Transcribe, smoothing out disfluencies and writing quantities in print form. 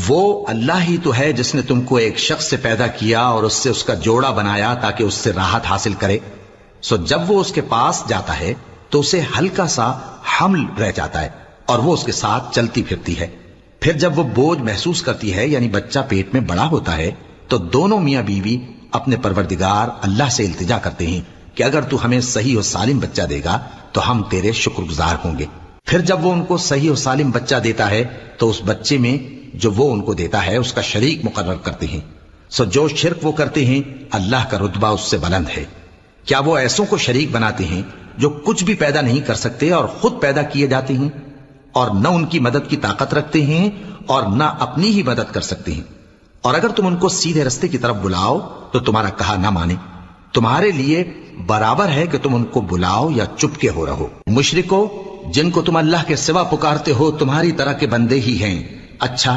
وہ اللہ ہی تو ہے جس نے تم کو ایک شخص سے پیدا کیا اور اس سے اس کا جوڑا بنایا تاکہ اس سے راحت حاصل کرے. سو جب وہ اس کے پاس جاتا ہے تو اسے ہلکا سا حمل رہ جاتا ہے اور وہ اس کے ساتھ چلتی پھرتی ہے. پھر جب وہ بوجھ محسوس کرتی ہے یعنی بچہ پیٹ میں بڑا ہوتا ہے تو دونوں میاں بیوی اپنے پروردگار اللہ سے التجا کرتے ہیں کہ اگر تو ہمیں صحیح و سالم بچہ دے گا تو ہم تیرے شکر گزار ہوں گے. پھر جب وہ ان کو صحیح و سالم بچہ دیتا ہے تو اس بچے میں جو وہ ان کو دیتا ہے اس کا شریک مقرر کرتے ہیں. سو جو شرک وہ کرتے ہیں اللہ کا رتبہ اس سے بلند ہے. کیا وہ ایسوں کو شریک بناتے ہیں جو کچھ بھی پیدا نہیں کر سکتے اور خود پیدا کیے جاتے ہیں اور نہ ان کی مدد کی طاقت رکھتے ہیں اور نہ اپنی ہی مدد کر سکتے ہیں؟ اور اگر تم ان کو سیدھے رستے کی طرف بلاؤ تو تمہارا کہا نہ مانے. تمہارے لیے برابر ہے کہ تم ان کو بلاؤ یا چپکے ہو رہو. مشرکو جن کو تم اللہ کے سوا پکارتے ہو تمہاری طرح کے بندے ہی ہیں. اچھا